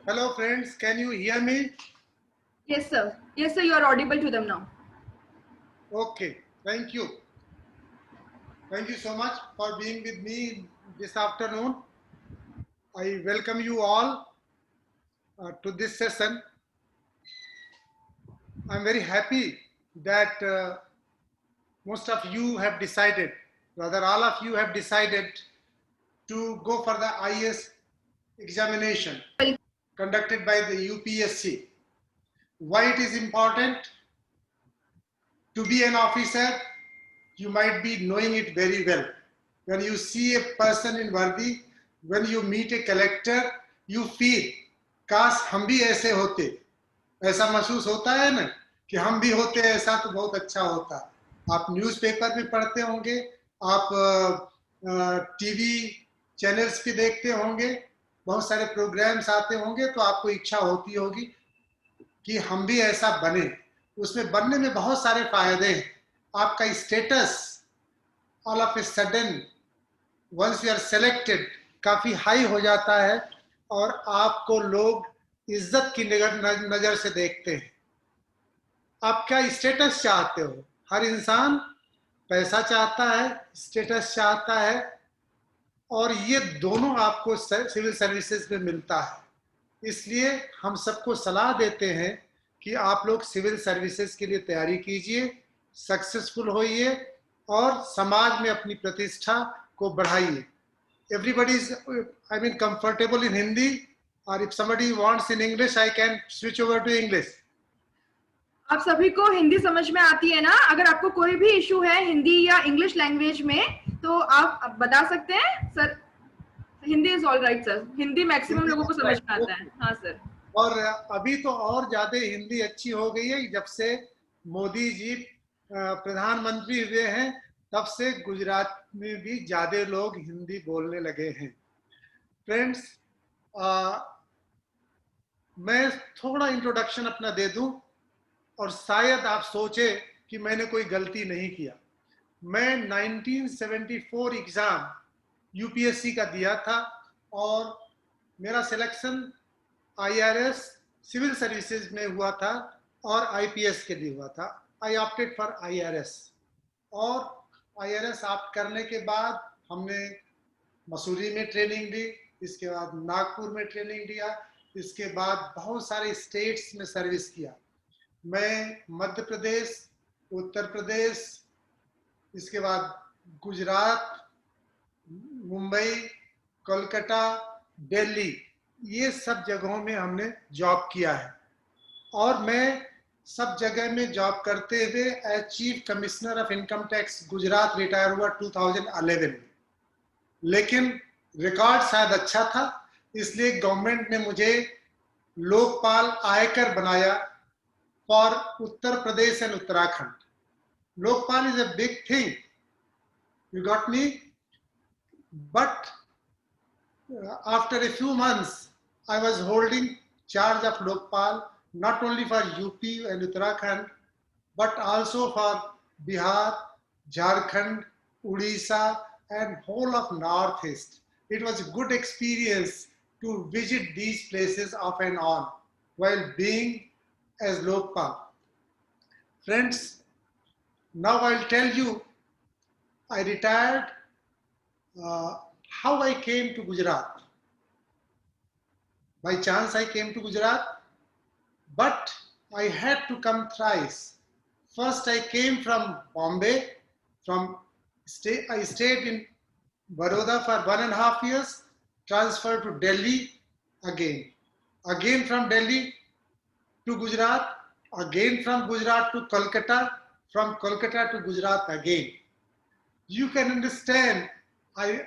Hello friends, can you hear me? Yes, sir. Yes, sir, you are audible to them now. Okay, thank you. Thank you so much for being with me this afternoon. I welcome you all to this session. I'm very happy that most of you have decided, rather all of you have decided to go for the IAS examination conducted by the UPSC. Why it is important to be an officer? You might be knowing it very well. When you see a person in वर्दी, when you meet a collector, you feel काश हम भी ऐसे होते, ऐसा महसूस होता है ना कि हम भी होते ऐसा तो बहुत अच्छा होता। आप न्यूज़पेपर में पढ़ते होंगे, आप टीवी चैनल्स पे देखते होंगे, बहुत सारे प्रोग्राम्स आते होंगे, तो आपको इच्छा होती होगी कि हम भी ऐसा बने। उसमें बनने में बहुत सारे फायदे हैं। आपका status all of a sudden once you are selected काफी हाई हो जाता है और आपको लोग इज्जत की नजर से देखते हैं। आप क्या स्टेटस चाहते हो? हर इंसान पैसा चाहता है, स्टेटस चाहता है, और ये दोनों आपको सिविल सर्विसेज में मिलता है। इसलिए हम सबको सलाह देते हैं कि आप लोग सिविल सर्विसेज के लिए तैयारी कीजिए, सक्सेसफुल होइए और समाज में अपनी प्रतिष्ठा को बढ़ाइए। Everybody is, I mean, comfortable in Hindi, or if somebody wants in English, I can switch over to English. आप सभी को हिंदी समझ में आती है ना? अगर आपको कोई भी इशू है हिंदी या इंग्लिश लैंग्वेज में तो आप बता सकते हैं sir. Hindi is all right sir, Hindi maximum लोगों को समझ में आता है। हाँ सर। और अभी तो और ज्यादा हिंदी अच्छी हो गई है जब से मोदी जी प्रधानमंत्री हुए हैं, तब से गुजरात में भी ज्यादा लोग हिंदी बोलने लगे हैं। फ्रेंड्स, मैं थोड़ा इंट्रोडक्शन अपना दे दूं और शायद आप सोचे कि मैंने कोई गलती नहीं किया। मैं 1974 एग्जाम यूपीएससी का दिया था और मेरा सिलेक्शन आईआरएस सिविल सर्विसेज में हुआ था और आईपीएस के लिए हुआ था। आई ऑप्टेड फॉर आईआरएस, और आईआरएस ऑप्ट करने के बाद हमने मसूरी में ट्रेनिंग ली, इसके बाद नागपुर में ट्रेनिंग लिया, इसके बाद बहुत सारे स्टेट्स में सर्विस किया। मैं मध्य प्रदेश, उत्तर प्रदेश, इसके बाद गुजरात, मुंबई, कोलकाता, दिल्ली, ये सब जगहों में हमने जॉब किया है। और मैं सब जगह में जॉब करते हुए as chief commissioner of income tax Gujarat retire हुआ 2011 में। लेकिन रिकॉर्ड शायद अच्छा था, इसलिए गवर्नमेंट ने मुझे लोकपाल आयकर बनाया for Uttar Pradesh and Uttarakhand. Lokpal is a big thing, you got me, but after a few months, I was holding charge of Lokpal, not only for UP and Uttarakhand, but also for Bihar, Jharkhand, Odisha, and whole of Northeast. It was a good experience to visit these places off and on while being as Lokpal. Friends, now I'll tell you, I retired, how I came to Gujarat. By chance I came to Gujarat, but I had to come thrice. First I came from Bombay, I stayed in Baroda for 1.5 years, transferred to Delhi again. Again from Delhi to Gujarat, again from Gujarat to Kolkata, from Kolkata to Gujarat again. You can understand, I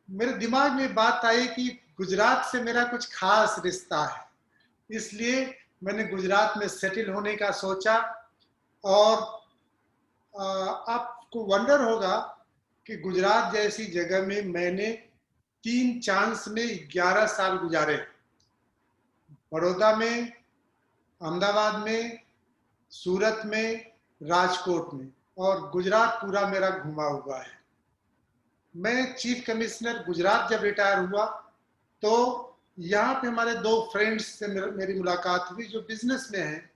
मेरे दिमाग में बात आई कि गुजरात से मेरा कुछ खास रिश्ता है, इसलिए मैंने गुजरात में सेटल होने का सोचा। और आपको वंडर होगा कि गुजरात जैसी जगह में मैंने 3 चांस में 11 साल गुजारे। बड़ौदा में, अहमदाबाद में, सूरत में, राजकोट में, और गुजरात पूरा मेरा घुमा हुआ है। मैं चीफ कमिश्नर गुजरात जब रिटायर हुआ तो यहाँ पे हमारे दो फ्रेंड्स से मेरी मुलाकात हुई जो बिजनेस में हैं।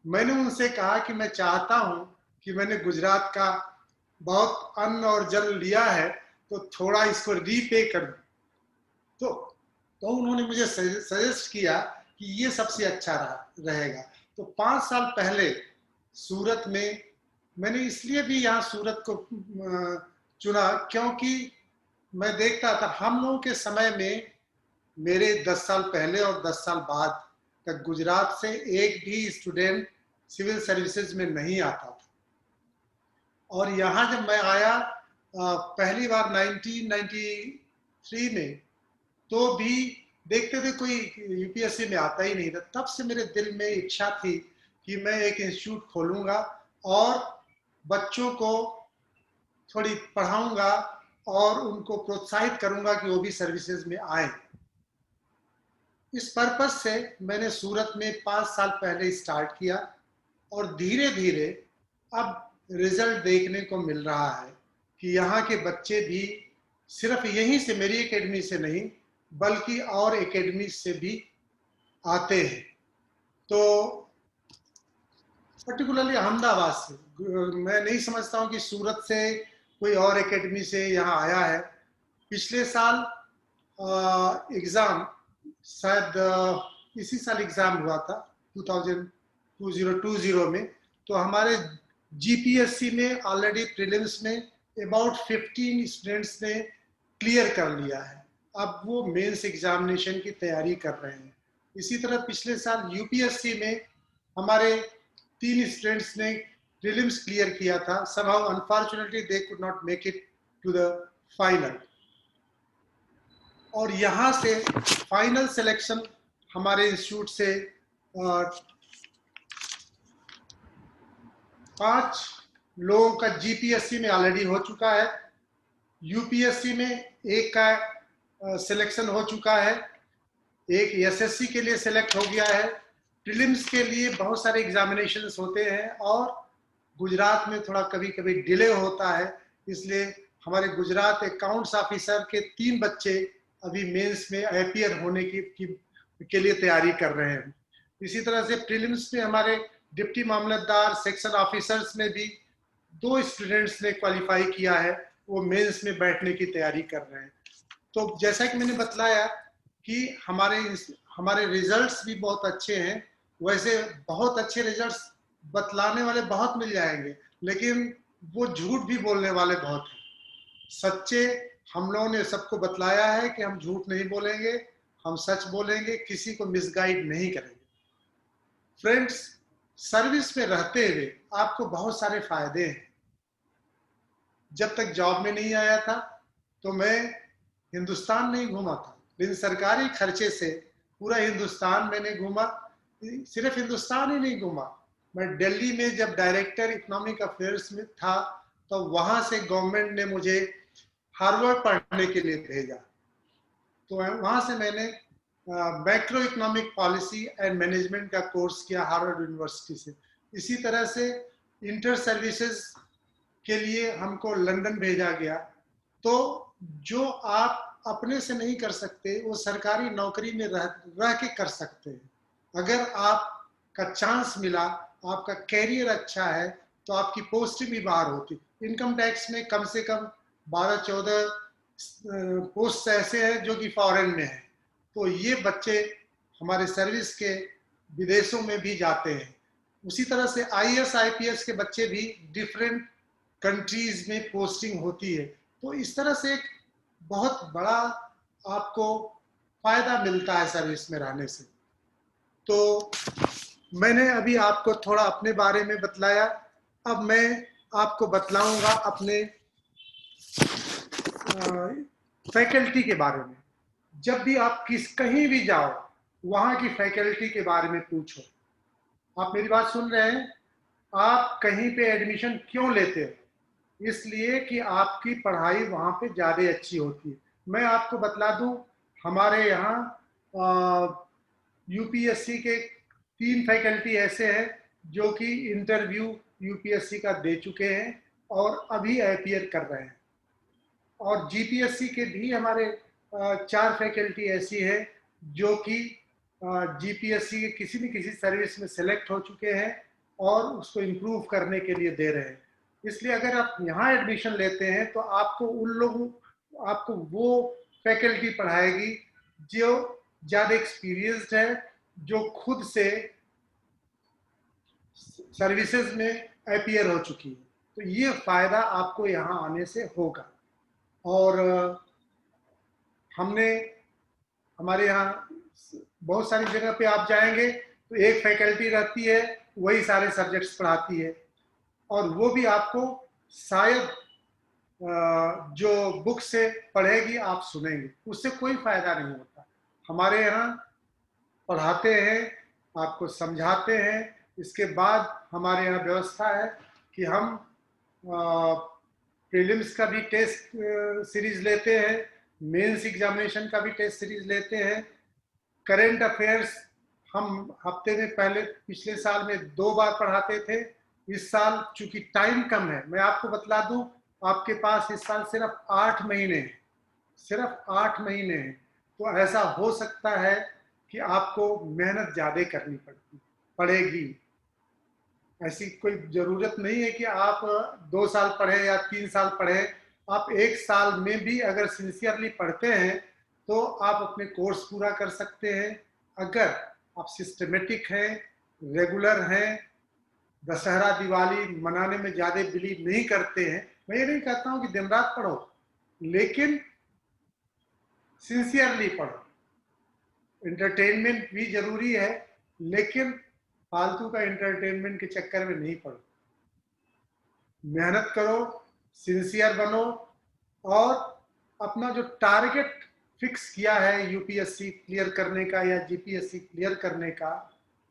मैंने उनसे कहा कि मैं चाहता हूँ कि मैंने गुजरात का बहुत अन्न और जल लिया है, तो थोड़ा इसको रीपे कर दूं। तो उन्होंने मुझे सजेस्ट किया कि ये सबसे अच्छा रहेगा। तो 5 साल पहले सूरत में, मैंने इसलिए भी यहाँ सूरत को चुना क्योंकि मैं देखता था हम लोगों के समय में, मेरे 10 साल पहले और 10 साल बाद तक गुजरात से एक भी स्टूडेंट सिविल सर्विसेज में नहीं आता था। और यहाँ जब मैं आया पहली बार 1993 में, तो भी देखते थे कोई यूपीएससी में आता ही नहीं था। तब से मेरे दिल में इच्छा थी कि मैं एक इंस्टीट्यूट खोलूंगा और बच्चों को थोड़ी पढ़ाऊंगा और उनको प्रोत्साहित करूंगा कि वो भी सर्विसेज में आए। इस पर्पस से मैंने सूरत में 5 साल पहले स्टार्ट किया और धीरे धीरे अब रिजल्ट देखने को मिल रहा है कि यहाँ के बच्चे भी सिर्फ यहीं से, मेरी एकेडमी से नहीं बल्कि और एकेडमी से भी आते हैं। तो पर्टिकुलरली अहमदाबाद से, मैं नहीं समझता हूँ कि सूरत से कोई और एकेडमी से यहाँ आया है। पिछले साल एग्ज़ाम, शायद इसी साल एग्ज़ाम हुआ था 2020 में, तो हमारे जीपीएससी में ऑलरेडी प्रीलिम्स में अबाउट 15 स्टूडेंट्स ने क्लियर कर लिया है। अब वो मेंस एग्जामिनेशन की तैयारी कर रहे हैं। इसी तरह पिछले साल यूपीएससी में हमारे 3 स्टूडेंट्स ने प्रीलिम्स क्लियर किया था। somehow unfortunately they could not make it to the final। और यहाँ से फाइनल सिलेक्शन हमारे इंस्टीट्यूट से 5 लोगों का जीपीएससी में ऑलरेडी हो चुका है। यूपीएससी में एक का सिलेक्शन हो चुका है, एक एसएससी के लिए सिलेक्ट हो गया है। प्रीलिम्स के लिए बहुत सारे एग्जामिनेशंस होते हैं और गुजरात में थोड़ा कभी कभी डिले होता है, इसलिए हमारे गुजरात अकाउंट्स ऑफिसर के 3 बच्चे अभी मेंस में अपीयर होने के लिए तैयारी कर रहे हैं। इसी तरह से प्रीलिम्स में हमारे डिप्टी मामलतदार, सेक्शन ऑफिसर्स में भी 2 स्टूडेंट्स ने क्वालिफाई किया है, वो मेंस में बैठने की तैयारी कर रहे हैं। तो जैसा कि मैंने बतलाया कि हमारे रिजल्ट्स भी बहुत अच्छे हैं। वैसे बहुत अच्छे रिजल्ट्स बतलाने वाले बहुत मिल जाएंगे, लेकिन वो झूठ भी बोलने वाले बहुत हैं। सच्चे हम लोगों ने सबको बतलाया है कि हम झूठ नहीं बोलेंगे, हम सच बोलेंगे, किसी को मिसगाइड नहीं करेंगे। फ्रेंड्स, सर्विस में रहते हुए आपको बहुत सारे फायदे हैं। जब तक जॉब में नहीं आया था तो मैं हिंदुस्तान नहीं घूमा था, लेकिन सरकारी खर्चे से पूरा हिंदुस्तान मैंने घूमा। सिर्फ हिंदुस्तान ही नहीं घूमा, मैं दिल्ली में जब डायरेक्टर इकोनॉमिक अफेयर्स में था तो वहां से गवर्नमेंट ने मुझे हार्वर्ड पढ़ने के लिए भेजा। तो वहां से मैंने macro economic policy and management का कोर्स किया हार्वर्ड यूनिवर्सिटी से। इसी तरह से इंटर सर्विसेज के लिए हमको लंदन भेजा गया। तो जो आप अपने से नहीं कर सकते वो सरकारी नौकरी में रह के कर सकते हैं। अगर आपका चांस मिला, आपका कैरियर अच्छा है, तो आपकी पोस्टिंग भी बाहर होती। इनकम टैक्स में कम से कम 12-14 पोस्ट ऐसे हैं जो कि फॉरेन में है। तो ये बच्चे हमारे सर्विस के विदेशों में भी जाते हैं। उसी तरह से आईएएस आईपीएस के बच्चे भी डिफरेंट कंट्रीज में पोस्टिंग होती है। तो इस तरह से एक बहुत बड़ा आपको फायदा मिलता है सर्विस में रहने से। तो मैंने अभी आपको थोड़ा अपने बारे में बतलाया, अब मैं आपको बतलाऊंगा अपने फैकल्टी के बारे में। जब भी आप कहीं भी जाओ, वहां की फैकल्टी के बारे में पूछो। आप मेरी बात सुन रहे हैं? आप कहीं पे एडमिशन क्यों लेते हो? इसलिए कि आपकी पढ़ाई वहां पे ज़्यादा अच्छी होती है। मैं आपको बतला दूं, हमारे यहाँ यूपीएससी के 3 फैकल्टी ऐसे हैं जो कि इंटरव्यू यूपीएससी का दे चुके हैं और अभी अपीयर कर रहे हैं। और जीपीएससी के भी हमारे 4 फैकल्टी ऐसी है जो कि जीपीएससी के किसी न किसी सर्विस में सेलेक्ट हो चुके हैं और उसको इम्प्रूव करने के लिए दे रहे हैं। इसलिए अगर आप यहाँ एडमिशन लेते हैं तो आपको वो फैकल्टी पढ़ाएगी जो ज़्यादा एक्सपीरियंस्ड है, जो खुद से सर्विसेज में अपीयर हो चुकी है। तो ये फायदा आपको यहाँ आने से होगा। और हमारे यहाँ बहुत सारी जगह पे आप जाएंगे तो एक फैकल्टी रहती है, वही सारे सब्जेक्ट्स पढ़ाती है, और वो भी आपको शायद जो बुक से पढ़ेगी आप सुनेंगे, उससे कोई फायदा नहीं होता। हमारे यहाँ पढ़ाते हैं, आपको समझाते हैं, इसके बाद हमारे यहाँ व्यवस्था है कि हम प्रीलिम्स का भी टेस्ट सीरीज लेते हैं, मेंस एग्जामिनेशन का भी टेस्ट सीरीज लेते हैं। करंट अफेयर्स हम हफ्ते में पहले पिछले साल में 2 बार पढ़ाते थे। इस साल चूंकि टाइम कम है, मैं आपको बतला दूं, आपके पास इस साल सिर्फ 8 महीने हैं, सिर्फ 8 महीने हैं। तो ऐसा हो सकता है कि आपको मेहनत ज़्यादा करनी पड़ेगी। ऐसी कोई ज़रूरत नहीं है कि आप 2 साल पढ़े या 3 साल पढ़े। आप 1 साल में भी अगर सिंसियरली पढ़ते हैं तो आप अपने कोर्स पूरा कर सकते हैं। अगर आप सिस्टमेटिक हैं, रेगुलर हैं, दशहरा दिवाली मनाने में ज़्यादा बिलीव नहीं करते हैं, मैं ये नहीं कहता हूँ कि दिन रात पढ़ो, लेकिन सिंसियरली पढ़ो। एंटरटेनमेंट भी जरूरी है, लेकिन फालतू का एंटरटेनमेंट के चक्कर में नहीं पड़ो। मेहनत करो, सिंसियर बनो, और अपना जो टारगेट फिक्स किया है यूपीएससी क्लियर करने का या जीपीएससी क्लियर करने का,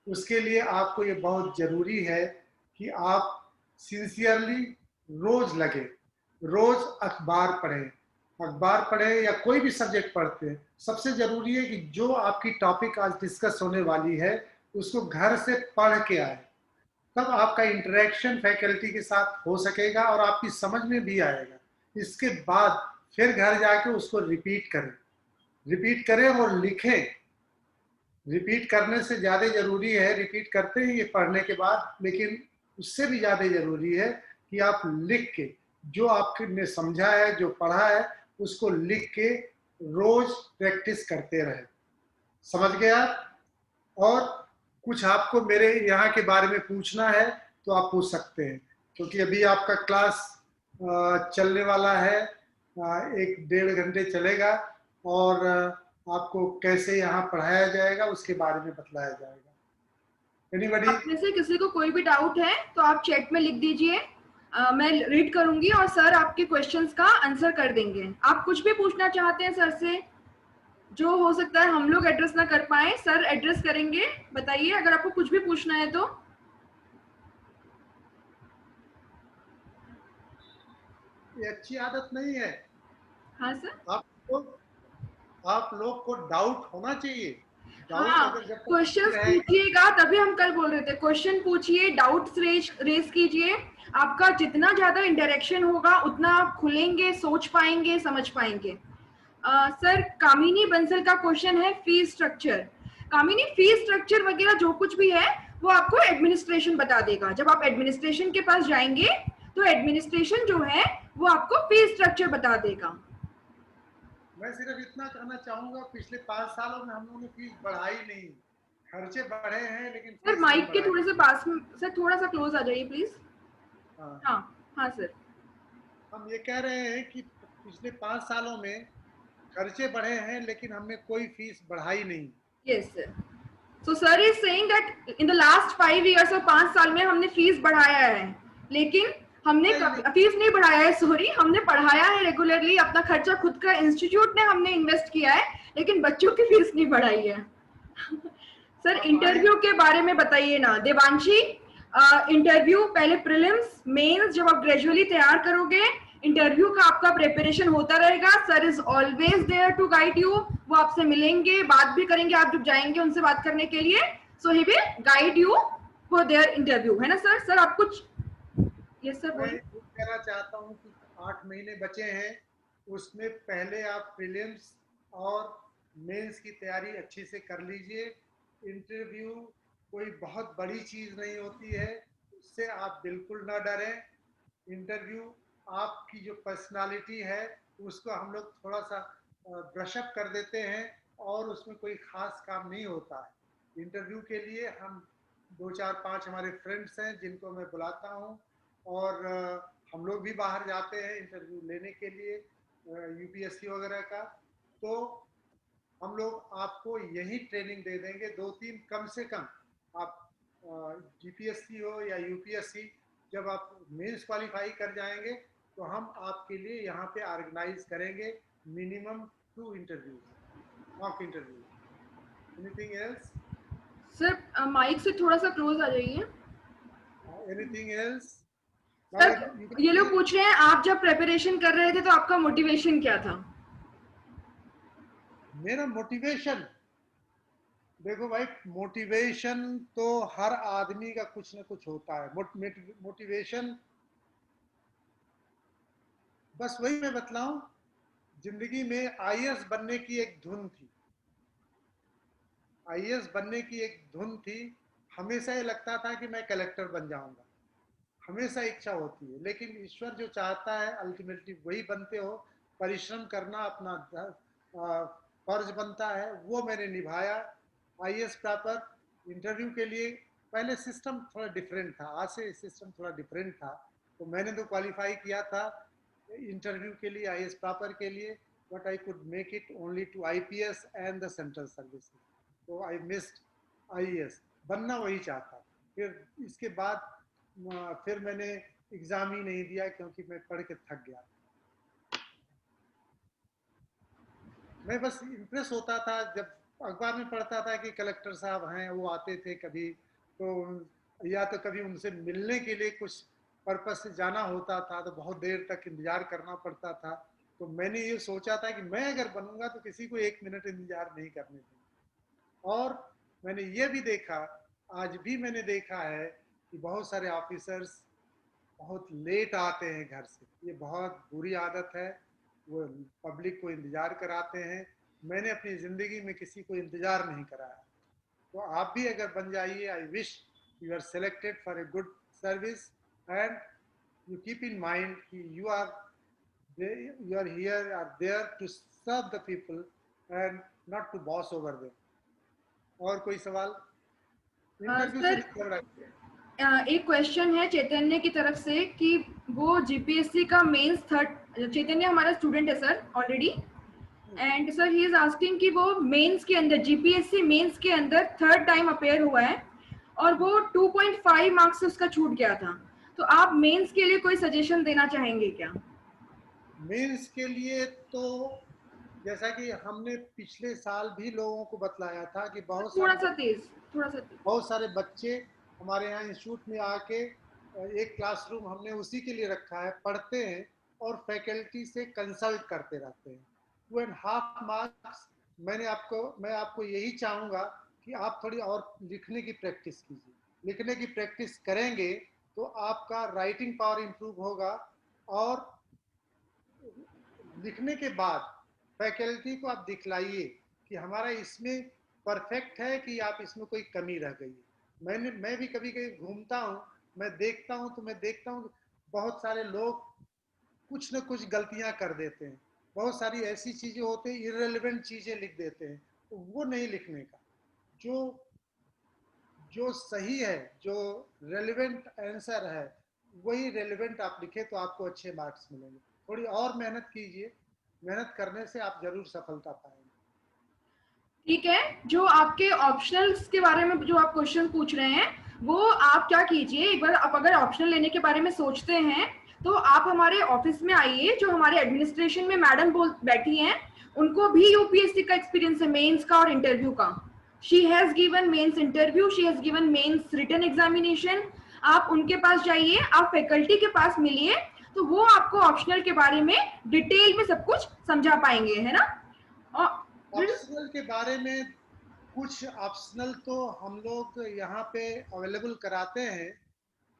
उसके लिए आपको ये बहुत ज़रूरी है कि आप सिंसियरली रोज लगे, रोज अखबार पढ़ें या कोई भी सब्जेक्ट पढ़ते हैं। सबसे ज़रूरी है कि जो आपकी टॉपिक आज डिस्कस होने वाली है उसको घर से पढ़ के आए, तब आपका इंटरेक्शन फैकल्टी के साथ हो सकेगा और आपकी समझ में भी आएगा। इसके बाद फिर घर जाके उसको रिपीट करें और लिखें। रिपीट करने से ज़्यादा ज़रूरी है, रिपीट करते हैं ये पढ़ने के बाद, लेकिन उससे भी ज़्यादा ज़रूरी है कि आप लिख के जो आपने समझा है, जो पढ़ा है, उसको लिख के रोज प्रैक्टिस करते रहे। समझ गए आप? और कुछ आपको मेरे यहाँ के बारे में पूछना है तो आप पूछ सकते हैं, क्योंकि अभी आपका क्लास चलने वाला है, 1-1.5 घंटे चलेगा, और आपको कैसे यहाँ पढ़ाया जाएगा उसके बारे में बतलाया जाएगा। एनीबॉडी? आप में से किसी को कोई भी डाउट है तो आप चैट में लिख दीजिए, मैं रीड करूंगी और सर आपके क्वेश्चंस का आंसर कर देंगे। आप कुछ भी पूछना चाहते हैं सर से, जो हो सकता है हम लोग एड्रेस ना कर पाए, सर एड्रेस करेंगे, बताइए अगर आपको कुछ भी पूछना है तो। ये अच्छी आदत नहीं है। हाँ सर। आप लोग को डाउट होना चाहिए। हाँ, क्वेश्चंस पूछिएगा, तभी हम कल बोल रहे थे, क्वेश्चन पूछिए, डाउट्स रेज कीजिए। आपका जितना ज्यादा इंटरेक्शन होगा उतना आप खुलेंगे, सोच पाएंगे, समझ पाएंगे। सर कामिनी बंसल का क्वेश्चन है फीस स्ट्रक्चर। कामिनी, फीस स्ट्रक्चर वगैरह जो कुछ भी है वो आपको एडमिनिस्ट्रेशन बता देगा। जब आप एडमिनिस्ट्रेशन के पास जाएंगे तो एडमिनिस्ट्रेशन जो है वो आपको फीस स्ट्रक्चर बता देगा। मैं सिर्फ इतना कहना चाहूंगा, पिछले 5 सालों में हम लोगों ने फीस बढ़ाई नहीं, खर्चे बढ़े हैं लेकिन सर माइक के थोड़े से पास में, सर थोड़ा सा क्लोज आ जाइए प्लीज। हाँ हाँ सर, हम ये कह रहे हैं कि पिछले 5 सालों में खर्चे बढ़े हैं लेकिन हमने कोई फीस बढ़ाई नहीं। Yes sir. So sir is saying that in the last 5 years और 5 साल में हमने फीस बढ़ाया है, लेकिन हमने फीस नहीं बढ़ाया है, सॉरी, हमने पढ़ाया है रेगुलरली। अपना खर्चा खुद का इंस्टीट्यूट ने हमने इन्वेस्ट किया है, लेकिन बच्चों की फीस नहीं बढ़ाई है। सर इंटरव्यू के बारे में बताइए ना देवांशी। इंटरव्यू पहले प्रीलिम्स, मेंस, जब आप ग्रेजुअली तैयार करोगे इंटरव्यू का आपका प्रिपरेशन होता रहेगा। Sir is always there to guide you. वो आपसे मिलेंगे, बात भी करेंगे, आप जब जाएंगे उनसे बात करने के लिए, so he will guide you for their interview, है ना सर? सर आप कुछ? यस सर बोलिए। मैं कहना चाहता हूँ कि 8 महीने बचे हैं, उसमें पहले आप प्रीलिम्स और मेंस की तैयारी अच्छे से कर लीजिए। इंटरव्यू कोई बहुत बड़ी चीज़ नहीं होती है, उससे आप बिल्कुल ना डरें। इंटरव्यू आपकी जो पर्सनालिटी है उसको हम लोग थोड़ा सा ब्रशअप कर देते हैं और उसमें कोई ख़ास काम नहीं होता है। इंटरव्यू के लिए हम 2 4 5 हमारे फ्रेंड्स हैं जिनको मैं बुलाता हूँ और हम लोग भी बाहर जाते हैं इंटरव्यू लेने के लिए यूपीएससी वगैरह का। तो हम लोग आपको यही ट्रेनिंग दे देंगे 2 3 कम से कम। आप जीपीएससी हो या यूपीएससी, जब आप मेंस क्वालिफाई कर जाएंगे तो हम आपके लिए यहाँ पे ऑर्गेनाइज करेंगे minimum 2 interviews, mock interview. Anything else? Sir mike से थोड़ा सा क्लोज आ जाइए। Anything else? Now sir you ये लोग कैन। पूछ रहे हैं आप जब प्रिपरेशन कर रहे थे तो आपका मोटिवेशन क्या था? मेरा मोटिवेशन, देखो भाई, मोटिवेशन तो हर आदमी का कुछ ना कुछ होता है। मोटिवेशन बस वही मैं बतलाऊं, जिंदगी में आईएएस बनने की एक धुन थी। आईएएस बनने की एक धुन थी। हमेशा ये लगता था कि मैं कलेक्टर बन जाऊंगा, हमेशा इच्छा होती है, लेकिन ईश्वर जो चाहता है अल्टीमेटली वही बनते हो। परिश्रम करना अपना फर्ज बनता है, वो मैंने निभाया। आईएएस प्रॉपर इंटरव्यू के लिए पहले सिस्टम थोड़ा डिफरेंट था, आज से सिस्टम थोड़ा डिफरेंट था। तो मैंने तो क्वालिफाई किया था इंटरव्यू के लिए, आईएएस प्रॉपर के लिए, but I could make it only to IPS and the central service. तो आई मिस्ड आईएएस, बनना वही चाहता। फिर इसके बाद फिर मैंने एग्ज़ाम ही नहीं दिया क्योंकि मैं पढ़ के थक गया। मैं बस इम्प्रेस होता था जब अखबार में पढ़ता था कि कलेक्टर साहब हैं, वो आते थे कभी, तो या तो कभी उनसे मिलने के लिए कुछ पर्पज से जाना होता था तो बहुत देर तक इंतजार करना पड़ता था। तो मैंने ये सोचा था कि मैं अगर बनूंगा तो किसी को 1 मिनट इंतजार नहीं करने दूंगा। और मैंने ये भी देखा, आज भी मैंने देखा है कि बहुत सारे ऑफिसर्स बहुत लेट आते हैं घर से। ये बहुत बुरी आदत है, वो पब्लिक को इंतजार कराते हैं। मैंने अपनी ज़िंदगी में किसी को इंतजार नहीं कराया। तो आप भी अगर बन जाइए, I wish you are selected for a good service and you keep in mind कि you are here or there to serve the people and not to boss over them. और कोई सवाल? इंटरव्यू से सर नहीं घबराइए। एक question है चैतन्य की तरफ से कि वो जीपीएससी का मेंस थर्ड, चैतन्य हमारा स्टूडेंट है sir already, and sir he is asking कि वो मेंस के अंदर जीपीएससी मेंस के अंदर थर्ड टाइम अपेयर हुआ है और वो 2.5 मार्क्स से उसका छूट गया था। तो आप मेंस के लिए कोई सजेशन देना चाहेंगे क्या? मेंस के लिए तो जैसा कि हमने पिछले साल भी लोगों को बतलाया था कि थोड़ा सा तेज, थोड़ा सा तेज। बहुत सारे बच्चे हमारे यहाँ इंस्टीट्यूट में आके एक क्लासरूम हमने उसी के लिए रखा है, पढ़ते हैं और फैकल्टी से कंसल्ट करते रहते हैं। 2.5 मार्क्स, मैं आपको यही चाहूँगा कि आप थोड़ी और लिखने की प्रैक्टिस कीजिए। लिखने की प्रैक्टिस करेंगे तो आपका राइटिंग पावर इम्प्रूव होगा। और लिखने के बाद फैकल्टी को आप दिखलाइए कि हमारा इसमें परफेक्ट है कि आप इसमें कोई कमी रह गई है। मैं भी कभी कभी घूमता हूँ, मैं देखता हूँ तो मैं देखता हूँ बहुत सारे लोग कुछ न कुछ गलतियां कर देते हैं। बहुत सारी ऐसी चीजें होती हैं, इररिलेवेंट चीजें लिख देते हैं, तो वो नहीं लिखने का। जो जो सही है, जो रेलिवेंट आंसर है, वही रेलिवेंट आप लिखे तो आपको अच्छे मार्क्स मिलेंगे। थोड़ी और मेहनत कीजिए, मेहनत करने से आप जरूर सफलता पाएंगे। ठीक है, जो आपके ऑप्शनल्स के बारे में जो आप क्वेश्चन पूछ रहे हैं, वो आप क्या कीजिए, एक बार आप अगर ऑप्शनल लेने के बारे में सोचते हैं तो आप हमारे ऑफिस में आइए। जो हमारे एडमिनिस्ट्रेशन में मैडम बोल बैठी हैं, उनको भी यूपीएससी का एक्सपीरियंस है, मेंस का और इंटरव्यू का। She has given mains interview, she has given mains written examination. आप उनके पास जाइए, आप फैकल्टी के पास मिलिए, तो वो आपको ऑप्शनल के बारे में डिटेल में सब कुछ समझा पाएंगे, है ना? और ऑप्शनल के बारे में, कुछ ऑप्शनल तो हम लोग यहाँ पे अवेलेबल कराते हैं,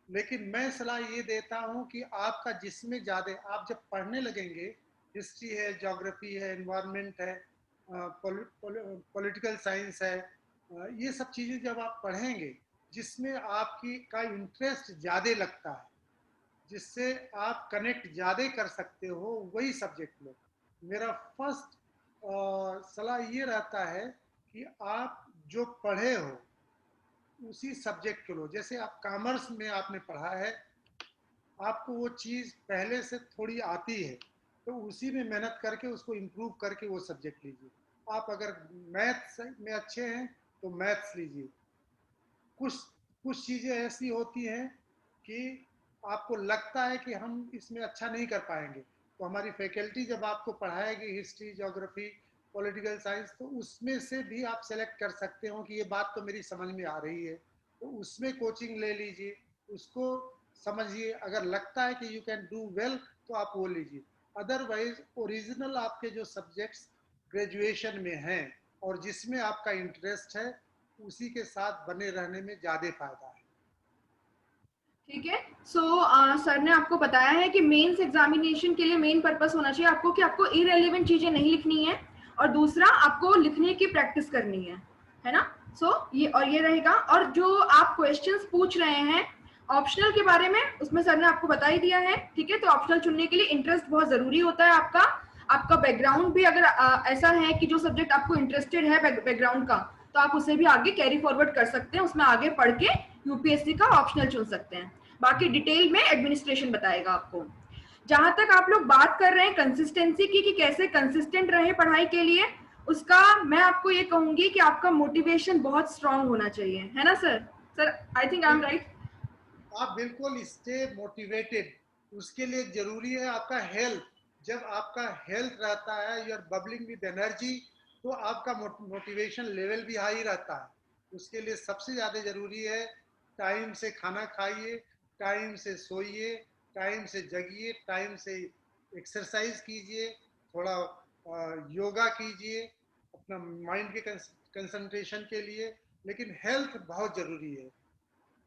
लेकिन मैं सलाह ये देता हूँ कि आपका जिसमें ज़्यादा, आप जब पढ़ने लगेंगे, हिस्ट्री है, ज्योग्राफी है, एनवायरनमेंट है, पॉलिटिकल साइंस है, ये सब चीज़ें जब आप पढ़ेंगे जिसमें आपकी का इंटरेस्ट ज़्यादा लगता है, जिससे आप कनेक्ट ज़्यादा कर सकते हो, वही सब्जेक्ट लो। मेरा फर्स्ट सलाह ये रहता है कि आप जो पढ़े हो उसी सब्जेक्ट को लो। जैसे आप कॉमर्स में आपने पढ़ा है, आपको वो चीज़ पहले से थोड़ी आती है, तो उसी में मेहनत करके उसको इम्प्रूव करके वो सब्जेक्ट लीजिए। आप अगर मैथ्स में अच्छे हैं तो मैथ्स लीजिए। कुछ कुछ चीज़ें ऐसी होती हैं कि आपको लगता है कि हम इसमें अच्छा नहीं कर पाएंगे, तो हमारी फैकल्टी जब आपको पढ़ाएगी हिस्ट्री, ज्योग्राफी, पॉलिटिकल साइंस, तो उसमें से भी आप सेलेक्ट कर सकते हो कि ये बात तो मेरी समझ में आ रही है, तो उसमें कोचिंग ले लीजिए, उसको समझिए। अगर लगता है कि यू कैन डू वेल तो आप वो लीजिए। अदरवाइज ओरिजिनल आपके जो सब्जेक्ट्स ग्रेजुएशन में हैं और जिसमें आपका इंटरेस्ट है, उसी के साथ बने रहने में ज़्यादा फायदा है। ठीक है। सो सर ने आपको बताया है कि मेंस एग्जामिनेशन के लिए मेन पर्पस होना चाहिए आपको कि आपको इररिलेवेंट चीजें नहीं लिखनी है, और दूसरा आपको लिखने की प्रैक्टिस करनी है ना। सो ये रहेगा। और जो आप क्वेश्चंस पूछ रहे हैं ऑप्शनल के बारे में, उसमें सर ने आपको बता ही दिया है। ठीक है, तो ऑप्शनल चुनने के लिए इंटरेस्ट बहुत जरूरी होता है आपका। आपका बैकग्राउंड भी अगर ऐसा है कि जो सब्जेक्ट आपको इंटरेस्टेड है बैकग्राउंड का, तो आप उसे भी आगे कैरी फॉरवर्ड कर सकते हैं, उसमें आगे पढ़ के यूपीएससी का ऑप्शनल चुन सकते हैं। बाकी डिटेल में एडमिनिस्ट्रेशन बताएगा आपको। जहां तक आप लोग बात कर रहे हैं कंसिस्टेंसी की कि कैसे कंसिस्टेंट रहे पढ़ाई के लिए, उसका मैं आपको ये कहूंगी कि आपका मोटिवेशन बहुत स्ट्रांग होना चाहिए, है ना sir. Sir I think I am right. आप बिल्कुल स्टे मोटिवेटेड। उसके लिए जरूरी है आपका हेल्थ। जब आपका हेल्थ रहता है, you are bubbling with energy, तो आपका मोटिवेशन लेवल भी हाई रहता है। उसके लिए सबसे ज़्यादा ज़रूरी है टाइम से खाना खाइए, टाइम से सोइए, टाइम से जगिए, टाइम से एक्सरसाइज कीजिए, थोड़ा योगा कीजिए अपना माइंड के कंसंट्रेशन के लिए। लेकिन हेल्थ बहुत ज़रूरी है।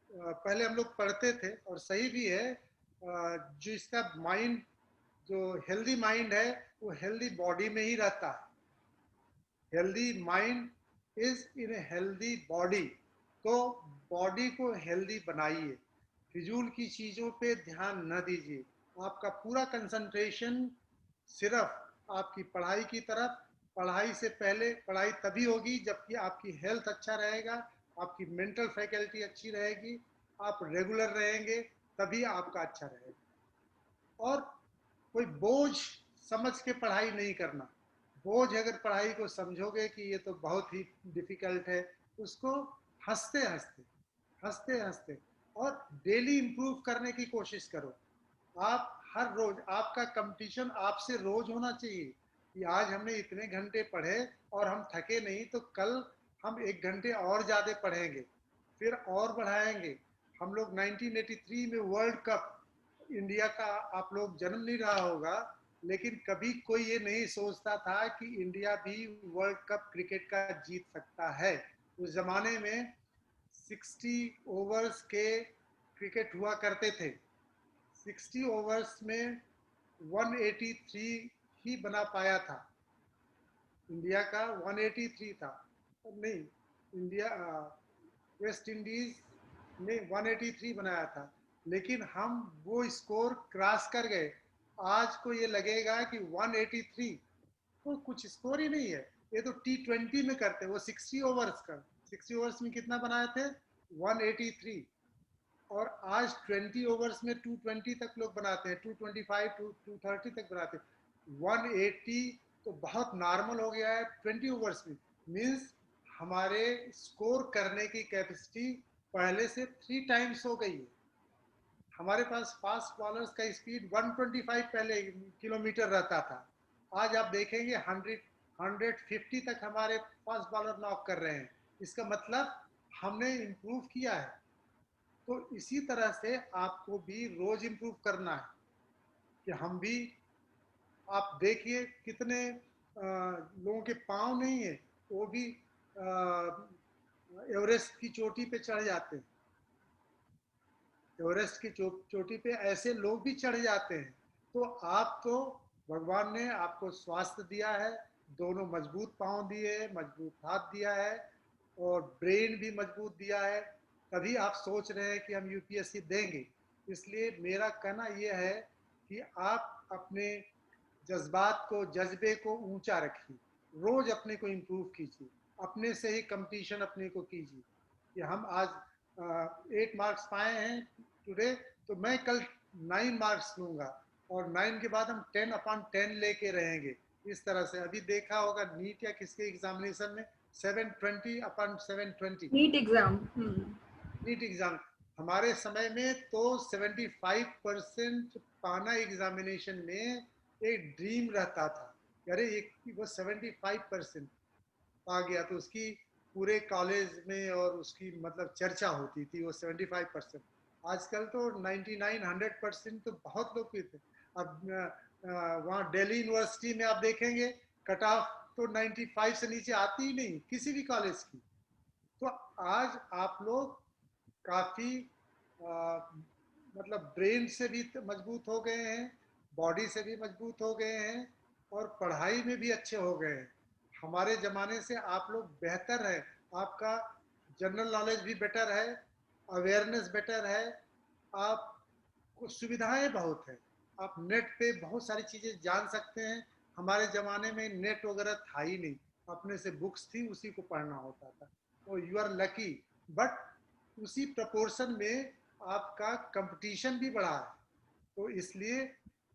पहले हम लोग पढ़ते थे और सही भी है, जो इसका माइंड, जो हेल्दी माइंड है वो हेल्दी बॉडी में ही रहता है। Healthy mind is in a healthy body. तो बॉडी को हेल्दी बनाइए, फिजूल की चीज़ों पे ध्यान न दीजिए। आपका पूरा कंसंट्रेशन सिर्फ आपकी पढ़ाई की तरफ। पढ़ाई से पहले पढ़ाई तभी होगी जबकि आपकी हेल्थ अच्छा रहेगा, आपकी मेंटल फैकल्टी अच्छी रहेगी, आप रेगुलर रहेंगे, तभी आपका अच्छा रहेगा। और कोई बोझ समझ के पढ़ाई नहीं करना। बोझ अगर पढ़ाई को समझोगे कि ये तो बहुत ही डिफिकल्ट है, उसको हंसते हंसते हंसते हंसते और डेली इंप्रूव करने की कोशिश करो। आप हर रोज, आपका कंपटीशन आपसे रोज होना चाहिए कि आज हमने इतने घंटे पढ़े और हम थके नहीं, तो कल हम 1 घंटे और ज़्यादा पढ़ेंगे, फिर और बढ़ाएंगे। हम लोग 1983 में वर्ल्ड कप, इंडिया का आप लोग जन्म नहीं रहा होगा, लेकिन कभी कोई ये नहीं सोचता था कि इंडिया भी वर्ल्ड कप क्रिकेट का जीत सकता है। उस जमाने में 60 ओवर्स के क्रिकेट हुआ करते थे। 60 ओवर्स में 183 ही बना पाया था। इंडिया का 183 था, नहीं, इंडिया वेस्ट इंडीज ने 183 बनाया था, लेकिन हम वो स्कोर क्रॉस कर गए। आज को ये लगेगा कि 183 तो कुछ स्कोर ही नहीं है, ये तो T20 में करते हैं। वो 60 ओवर्स का, 60 ओवर्स में कितना बनाए थे? 183। और आज 20 ओवर्स में 220 तक लोग बनाते हैं, 225 230 तक बनाते हैं। 180 तो बहुत नॉर्मल हो गया है 20 ओवर्स में। मीन्स हमारे स्कोर करने की कैपेसिटी पहले से 3 टाइम्स हो गई है। हमारे पास फास्ट बॉलर्स का स्पीड 125 पहले किलोमीटर रहता था, आज आप देखेंगे 150 तक हमारे फास्ट बॉलर नॉक कर रहे हैं। इसका मतलब हमने इम्प्रूव किया है। तो इसी तरह से आपको भी रोज इम्प्रूव करना है कि हम भी, आप देखिए कितने लोगों के पाँव नहीं है, वो भी एवरेस्ट की चोटी पे चढ़ जाते हैं। एवरेस्ट की चोटी पे ऐसे लोग भी चढ़ जाते हैं। तो आप तो, भगवान ने आपको स्वास्थ्य दिया है, दोनों मजबूत पांव दिए, मजबूत हाथ दिया है और ब्रेन भी मजबूत दिया है, तभी आप सोच रहे हैं कि हम यूपीएससी देंगे। इसलिए मेरा कहना यह है कि आप अपने जज्बात को, जज्बे को ऊंचा रखिए, रोज अपने को इम्प्रूव कीजिए, अपने से ही कंपटीशन अपने को कीजिए कि हम आज 8 मार्क्स पाए हैं टुडे, तो मैं कल 9 मार्क्स लूंगा और 9 के बाद हम 10/10 लेके रहेंगे। इस तरह से अभी देखा होगा नीट या किसके एग्जामिनेशन में 720/720 नीट एग्जाम। नीट एग्जाम, हमारे समय में तो 75% पाना एग्जामिनेशन में एक ड्रीम रहता था। अरे एक वो 75% पा गया तो उसकी पूरे कॉलेज में और उसकी मतलब चर्चा होती थी, वो 75%। आजकल तो 99-100% तो बहुत लोग पीते। अब वहाँ दिल्ली यूनिवर्सिटी में आप देखेंगे कट ऑफ तो 95 से नीचे आती ही नहीं किसी भी कॉलेज की। तो आज आप लोग काफ़ी मतलब ब्रेन से भी मजबूत हो गए हैं, बॉडी से भी मजबूत हो गए हैं और पढ़ाई में भी अच्छे हो गए हैं। हमारे ज़माने से आप लोग बेहतर है, आपका जनरल नॉलेज भी बेटर है, अवेयरनेस बेटर है, आपको सुविधाएं बहुत है, आप नेट पे बहुत सारी चीज़ें जान सकते हैं। हमारे ज़माने में नेट वगैरह था ही नहीं, अपने से बुक्स थी उसी को पढ़ना होता था। तो यू आर लकी, बट उसी प्रपोर्शन में आपका कंपटीशन भी बढ़ा है, तो इसलिए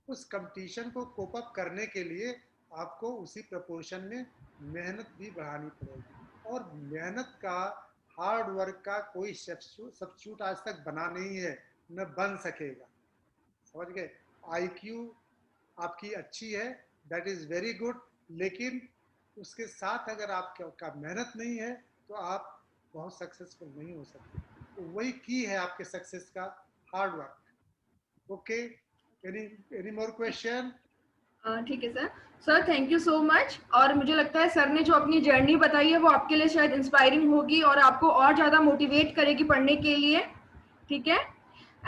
उस कंपटीशन को कोप अप करने के लिए आपको उसी प्रपोर्शन में मेहनत भी बढ़ानी पड़ेगी। और मेहनत का, हार्ड वर्क का कोई सब्स्टिट्यूट आज तक बना नहीं है, न बन सकेगा। समझ गए? आईक्यू आपकी अच्छी है, दैट इज वेरी गुड, लेकिन उसके साथ अगर आपका मेहनत नहीं है तो आप बहुत सक्सेसफुल नहीं हो सकते। तो वही की है आपके सक्सेस का, hard work. Okay, any more question? ठीक है sir. Sir thank you so much. और मुझे लगता है सर ने जो अपनी जर्नी बताई है वो आपके लिए शायद इंस्पायरिंग होगी और आपको और ज़्यादा मोटिवेट करेगी पढ़ने के लिए। ठीक है।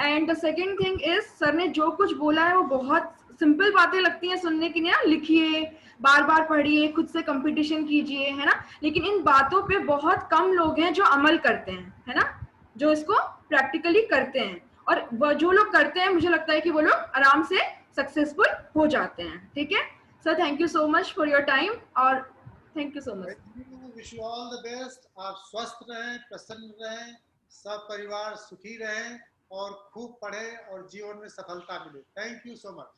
And the second thing is, sir ने जो कुछ बोला है वो बहुत सिंपल बातें लगती हैं सुनने के लिए, लिखिए, बार बार पढ़िए, खुद से कंपटीशन कीजिए, है ना। लेकिन इन बातों पे बहुत कम लोग हैं जो अमल करते हैं, है ना, जो इसको प्रैक्टिकली करते हैं। और वो जो लोग करते हैं मुझे लगता है कि वो लोग आराम से सक्सेसफुल हो जाते हैं। ठीक है sir, thank you so much for your time और thank you so much. Wish you all the best. आप स्वस्थ रहें, प्रसन्न रहें, सब परिवार सुखी रहें और खूब पढ़ें और जीवन में सफलता मिले। Thank you so much.